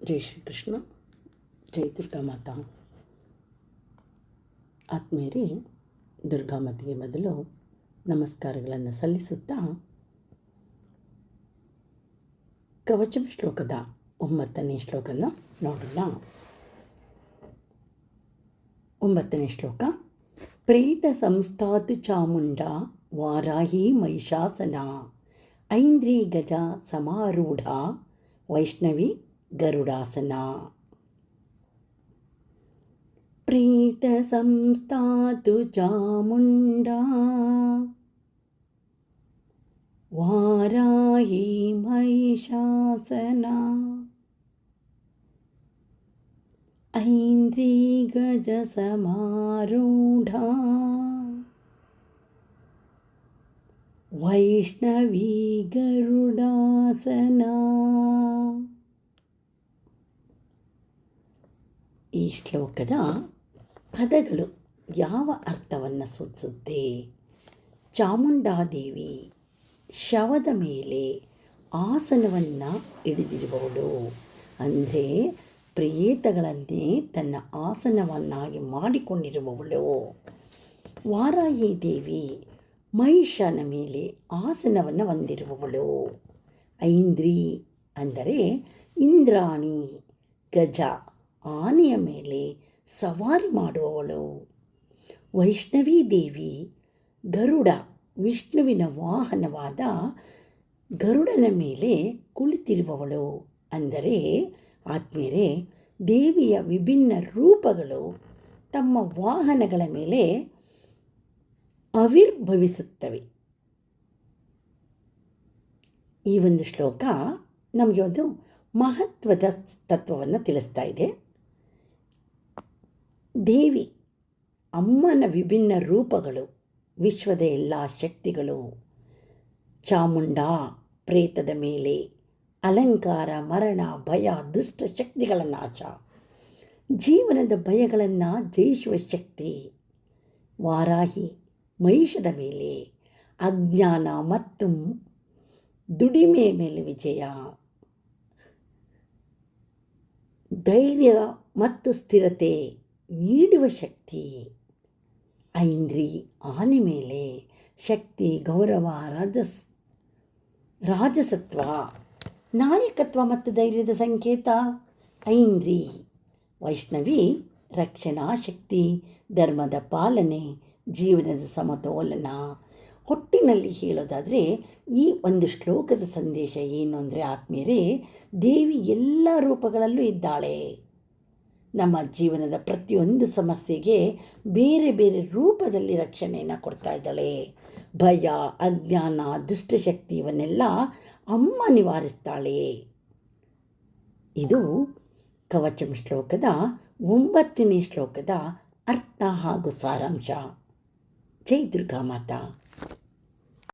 ಜೈ ಶ್ರೀಕೃಷ್ಣ. ಜೈ ದುರ್ಗಾಮಾತಾ. ಆತ್ಮೀಯರೇ, ದುರ್ಗಾಮಾತೆಗೆ ಮೊದಲು ನಮಸ್ಕಾರಗಳನ್ನು ಸಲ್ಲಿಸುತ್ತಾ ಕವಚಂ ಶ್ಲೋಕದ 9ನೇ ಶ್ಲೋಕನ ನೋಡೋಣ. 9ನೇ ಶ್ಲೋಕ. ಪ್ರೇತ ಸಂಸ್ಥಾತು ಚಾಮುಂಡ ವಾರಾಹಿ ಮಹಿಷಾಸನ ಐಂದ್ರಿ ಗಜ ಸಮಾರೂಢ ವೈಷ್ಣವಿ ಗರುಡಾಸನ. ಪ್ರೇತ ಸಂಸ್ಥಾತು ಚಾಮುಂಡಾ ವಾರಾಹಿ ಮಹಿಷಾಸನ ಐಂದ್ರಿ ಗಜ ಸಮಾರೂಢ ವೈಷ್ಣವಿ ಗರುಡಾಸನ. ಈ ಶ್ಲೋಕದ ಪದಗಳು ಯಾವ ಅರ್ಥವನ್ನು ಸೂಚಿಸುತ್ತೆ? ಚಾಮುಂಡಾದೇವಿ ಶವದ ಮೇಲೆ ಆಸನವನ್ನು ಹಿಡಿದಿರುವವಳು, ಅಂದರೆ ಪ್ರೇತಗಳನ್ನೇ ತನ್ನ ಆಸನವನ್ನಾಗಿ ಮಾಡಿಕೊಂಡಿರುವವಳು. ವಾರಾಹಿ ದೇವಿ ಮಹಿಷನ ಮೇಲೆ ಆಸನವನ್ನು ಹೊಂದಿರುವವಳು. ಐಂದ್ರಿ ಅಂದರೆ ಇಂದ್ರಾಣಿ, ಗಜ ಆನೆಯ ಮೇಲೆ ಸವಾರಿ ಮಾಡುವವಳು. ವೈಷ್ಣವಿ ದೇವಿ ಗರುಡ ವಿಷ್ಣುವಿನ ವಾಹನವಾದ ಗರುಡನ ಮೇಲೆ ಕುಳಿತಿರುವವಳು. ಅಂದರೆ ಆತ್ಮೀಯರೇ, ದೇವಿಯ ವಿಭಿನ್ನ ರೂಪಗಳು ತಮ್ಮ ವಾಹನಗಳ ಮೇಲೆ ಆವಿರ್ಭವಿಸುತ್ತವೆ. ಈ ಒಂದು ಶ್ಲೋಕ ನಮಗೆ ಒಂದು ಮಹತ್ವದ ತತ್ವವನ್ನು ತಿಳಿಸ್ತಾ ಇದೆ. ದೇವಿ ಅಮ್ಮನ ವಿಭಿನ್ನ ರೂಪಗಳು, ವಿಶ್ವದ ಎಲ್ಲ ಶಕ್ತಿಗಳು. ಚಾಮುಂಡಾ ಪ್ರೇತದ ಮೇಲೆ ಅಲಂಕಾರ, ಮರಣ, ಭಯ, ದುಷ್ಟ ಶಕ್ತಿಗಳ ನಾಶ, ಜೀವನದ ಭಯಗಳನ್ನು ಜಯಿಸುವ ಶಕ್ತಿ. ವಾರಾಹಿ ಮಹಿಷದ ಮೇಲೆ ಅಜ್ಞಾನ ಮತ್ತು ದುಡಿಮೆಯ ಮೇಲೆ ವಿಜಯ, ಧೈರ್ಯ ಮತ್ತು ಸ್ಥಿರತೆ ನೀಡುವ ಶಕ್ತಿ. ಐಂದ್ರಿ ಆನೆ ಮೇಲೆ ಶಕ್ತಿ, ಗೌರವ, ರಾಜಸತ್ವ, ನಾಯಕತ್ವ ಮತ್ತು ಧೈರ್ಯದ ಸಂಕೇತ ಐಂದ್ರಿ. ವೈಷ್ಣವಿ ರಕ್ಷಣಾ ಶಕ್ತಿ, ಧರ್ಮದ ಪಾಲನೆ, ಜೀವನದ ಸಮತೋಲನ. ಒಟ್ಟಿನಲ್ಲಿ ಹೇಳೋದಾದರೆ ಈ ಒಂದು ಶ್ಲೋಕದ ಸಂದೇಶ ಏನು ಅಂದರೆ ಆತ್ಮೀಯರೇ, ದೇವಿ ಎಲ್ಲ ರೂಪಗಳಲ್ಲೂ ಇದ್ದಾಳೆ. ನಮ್ಮ ಜೀವನದ ಪ್ರತಿಯೊಂದು ಸಮಸ್ಯೆಗೆ ಬೇರೆ ಬೇರೆ ರೂಪದಲ್ಲಿ ರಕ್ಷಣೆಯನ್ನು ಕೊಡ್ತಾ ಇದ್ದಾಳೆ. ಭಯ, ಅಜ್ಞಾನ, ದುಷ್ಟಶಕ್ತಿ ಇವನ್ನೆಲ್ಲ ಅಮ್ಮ ನಿವಾರಿಸ್ತಾಳೆ. ಇದು ಕವಚಂ ಶ್ಲೋಕದ 9ನೇ ಶ್ಲೋಕದ ಅರ್ಥ ಹಾಗೂ ಸಾರಾಂಶ. ಜೈ ದುರ್ಗಾಮಾತಾ.